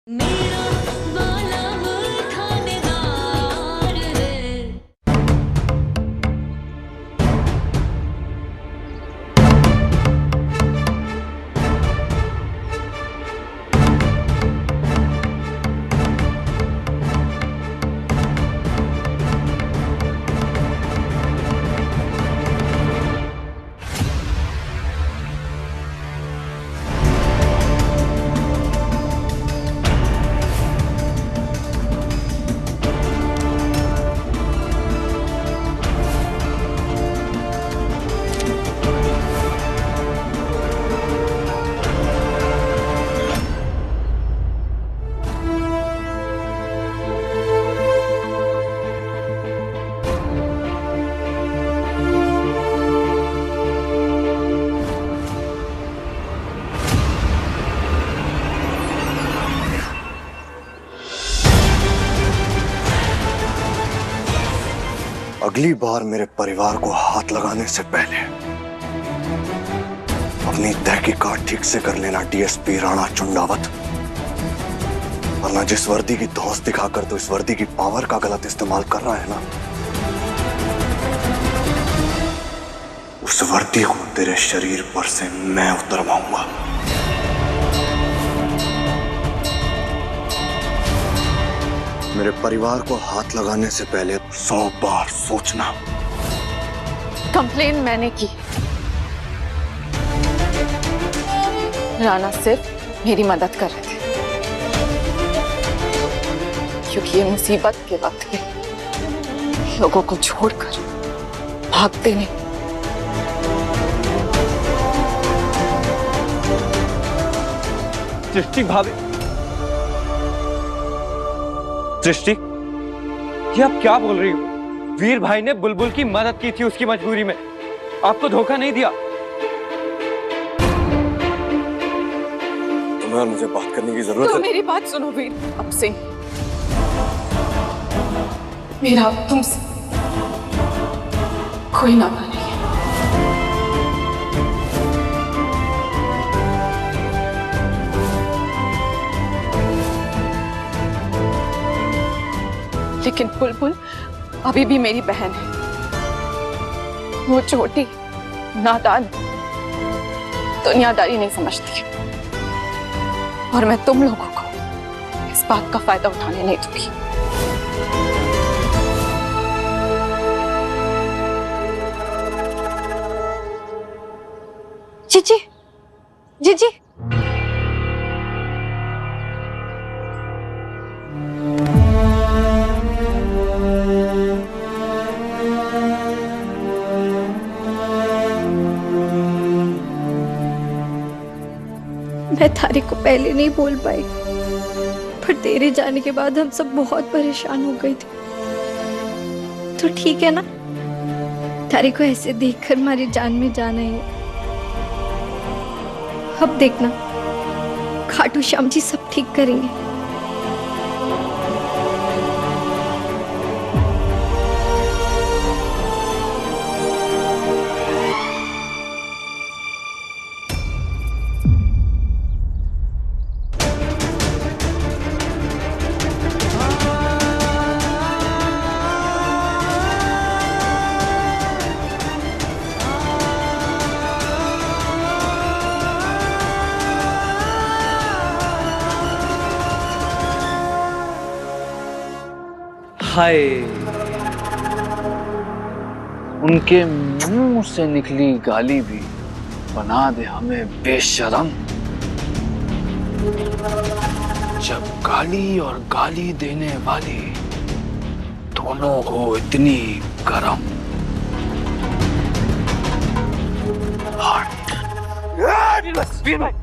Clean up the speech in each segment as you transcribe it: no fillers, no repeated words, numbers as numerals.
मेरा वाला वो थानेदार है। अगली बार मेरे परिवार को हाथ लगाने से पहले अपनी तहकीकात ठीक से कर लेना डीएसपी राणा चुंडावत। वरना जिस वर्दी की धौंस दिखाकर तो इस वर्दी की पावर का गलत इस्तेमाल कर रहा है ना, उस वर्दी को तेरे शरीर पर से मैं उतरवाऊंगा। मेरे परिवार को हाथ लगाने से पहले 100 बार सोचना। कंप्लेन मैंने की। राणा सिर्फ मेरी मदद कर रहे थे, क्योंकि ये मुसीबत के वक्त में लोगों को छोड़कर भागते नहीं। सृष्टि भाभी, सृष्टि, ये आप क्या बोल रही हो? वीर भाई ने बुलबुल की मदद की थी उसकी मजबूरी में, आपको धोखा नहीं दिया। तुम्हें और मुझे बात करने की जरूरत तो है। मेरी बात सुनो वीर, अब से मेरा तुमसे कोई नाता नहीं है। लेकिन बुलबुल अभी भी मेरी बहन है। वो छोटी नादान दुनियादारी नहीं समझती, और मैं तुम लोगों को इस बात का फायदा उठाने नहीं दूंगी। जीजी, जीजी, मैं तारिक को पहले नहीं बोल पाई, पर तेरे जाने के बाद हम सब बहुत परेशान हो गए थे। तो ठीक है ना, तारिक को ऐसे देखकर हमारी जान में जाना है। अब देखना, खाटू श्याम जी सब ठीक करेंगे। हाय, उनके मुंह से निकली गाली भी बना दे हमें बेशरम। जब गाली और गाली देने वाली दोनों हो इतनी गरम। वीर भाई,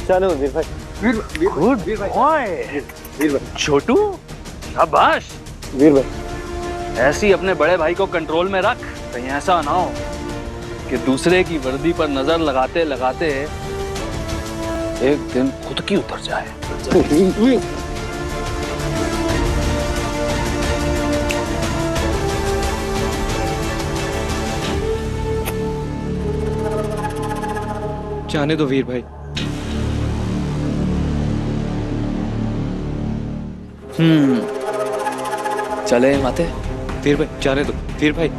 चलो वीर भाई, गुड बॉय छोटू, शाबाश। वीर भाई, ऐसे ही अपने बड़े भाई को कंट्रोल में रख, कहीं ऐसा ना हो कि दूसरे की वर्दी पर नजर लगाते लगाते एक दिन खुद की उतर जाए। जाने दो वीर भाई। चले माते। वीर भाई जाने दो, वीर भाई।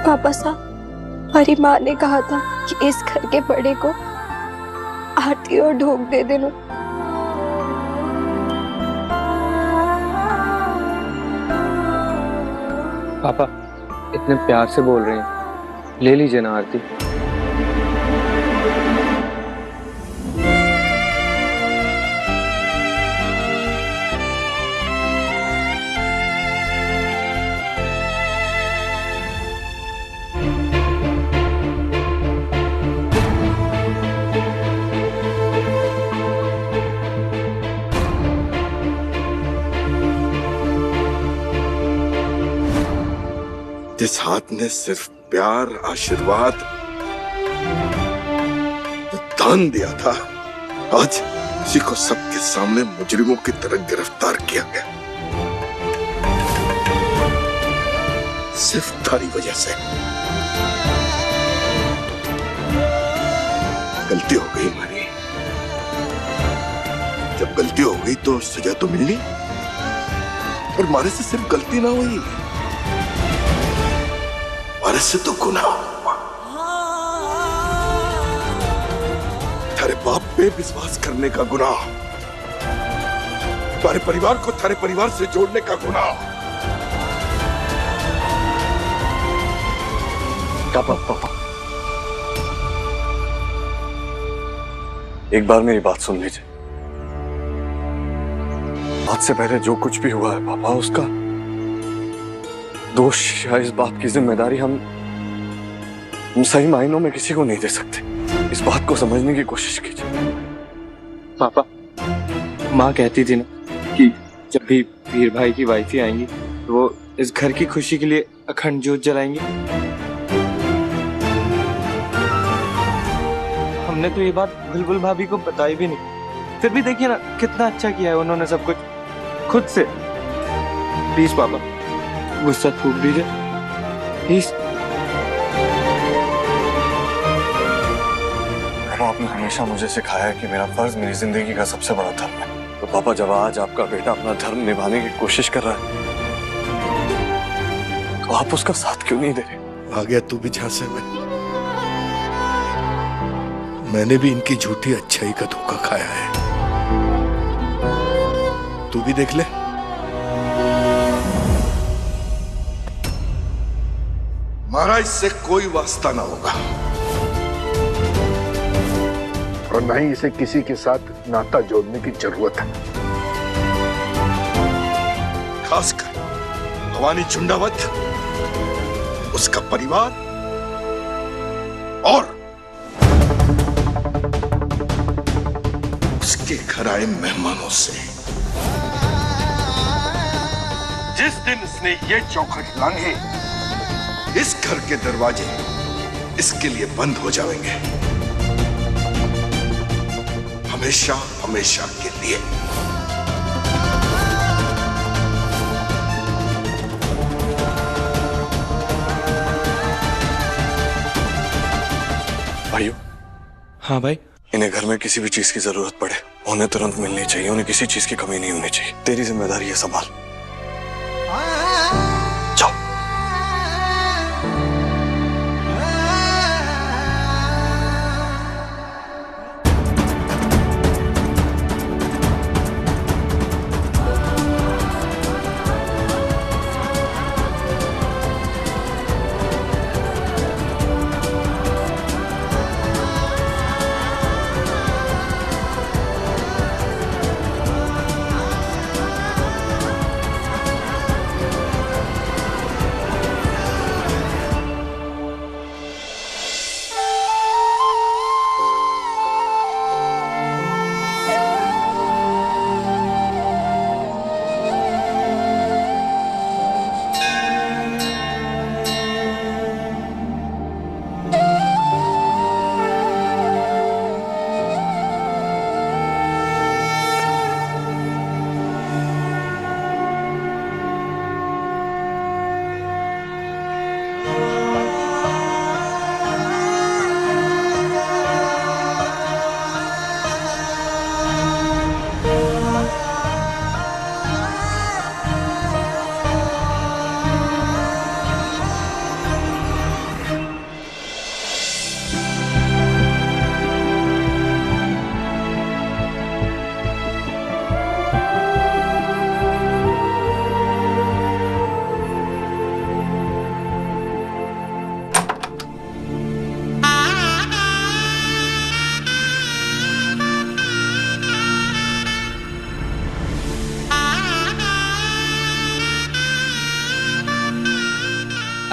पापा साहब, हमारी माँ ने कहा था कि इस घर के बड़े को आरती और ढोक दे देना। पापा इतने प्यार से बोल रहे हैं, ले लीजिए ना आरती। जिस हाथ ने सिर्फ प्यार, आशीर्वाद, दान दिया था, आज उसी को सबके सामने मुजरिमों की तरह गिरफ्तार किया गया, सिर्फ तारी वजह से। गलती हो गई हमारी। जब गलती हो गई तो सजा तो मिलनी, और हमारे से सिर्फ गलती ना हुई, हमारे से तो गुनाह हुआ। थारे बाप पे विश्वास करने का गुनाह, तुम्हारे परिवार को थारे परिवार से जोड़ने का गुनाह। पापा, एक बार मेरी बात सुन लीजिए। आज से पहले जो कुछ भी हुआ है पापा, उसका दोष या इस बात की जिम्मेदारी हम सही मायनों में किसी को नहीं दे सकते। इस बात को समझने की कोशिश कीजिए। पापा, माँ कहती थी ना कि जब भी वीर भाई की वाइफी आएंगी तो वो इस घर की खुशी के लिए अखंड ज्योत जलाएंगी। हमने तो ये बात बुलबुल भाभी को बताई भी नहीं, फिर भी देखिए ना कितना अच्छा किया है उन्होंने सब कुछ खुद से। प्लीज पापा, गुस्सा थूक दीजिए प्लीज। आपने हमेशा मुझे सिखाया है कि मेरा फर्ज मेरी जिंदगी का सबसे बड़ा धर्म है। तो पापा, जब आज आपका बेटा अपना धर्म निभाने की कोशिश कर रहा है तो आप उसका साथ क्यों नहीं दे रहे? आ गया तू भी झांसे में। मैंने भी इनकी झूठी अच्छाई का धोखा खाया है, तू भी देख ले। हमारा इससे कोई वास्ता ना होगा, और ना ही इसे किसी के साथ नाता जोड़ने की जरूरत है। खासकर भवानी चुंडावत, उसका परिवार और उसके घर आए मेहमानों से। जिस दिन उसने ये चौखट लांघी, इस घर के दरवाजे इसके लिए बंद हो जाएंगे, हमेशा हमेशा के लिए। भाइयों। हाँ भाई। इन्हें घर में किसी भी चीज की जरूरत पड़े, उन्हें तुरंत मिलनी चाहिए, उन्हें किसी चीज की कमी नहीं होनी चाहिए। तेरी जिम्मेदारी है, संभाल। जाओ।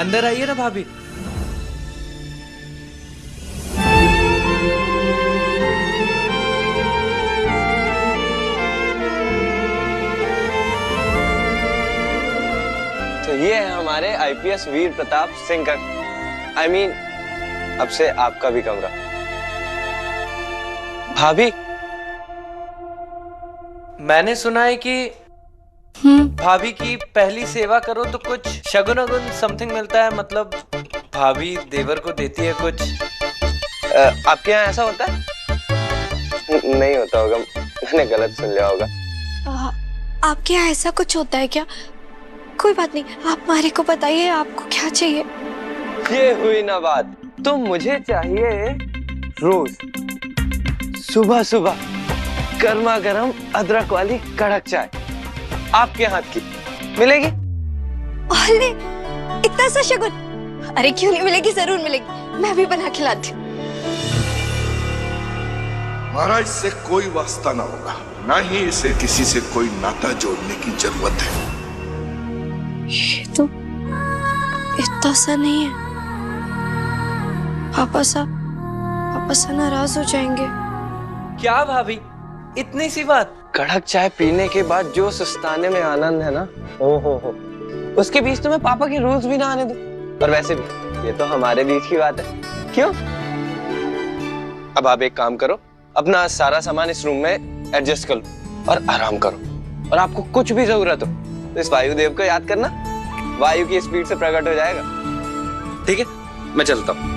अंदर आइए ना भाभी। तो ये है हमारे आईपीएस वीर प्रताप सिंह का अब से आपका भी कमरा। भाभी, मैंने सुना है कि भाभी की पहली सेवा करो तो कुछ शगुन अगुन समथिंग मिलता है, मतलब भाभी देवर को देती है कुछ। आपके यहाँ ऐसा होता है? नहीं होता होगा, मैंने गलत सुन लिया होगा। आपके यहाँ ऐसा कुछ होता है क्या? कोई बात नहीं, आप मारे को बताइए आपको क्या चाहिए। ये हुई ना बात। तो मुझे चाहिए रोज सुबह सुबह गर्मा गर्म अदरक वाली कड़क चाय आपके हाथ की मिलेगी? ओले, इतना सा शगुन? अरे क्यों नहीं मिलेगी, जरूर मिलेगी, मैं भी बना के लाती हूँ। महाराज से कोई वास्ता ना होगा, ना ही इसे किसी से कोई नाता जोड़ने की जरूरत है। ये तो इतना सा नहीं है। पापा सा नाराज हो जाएंगे। क्या भाभी, इतनी सी बात? कड़क चाय पीने के बाद जो सुस्ताने में आनंद है ना, हो उसके बीच तो मैं पापा के रोज भी ना आने दूं। और वैसे भी ये तो हमारे बीच की बात है, क्यों? अब आप एक काम करो, अपना सारा सामान इस रूम में एडजस्ट कर लो और आराम करो। और आपको कुछ भी जरूरत हो तो इस वायुदेव को याद करना, वायु की स्पीड से प्रकट हो जाएगा। ठीक है, मैं चलता हूँ।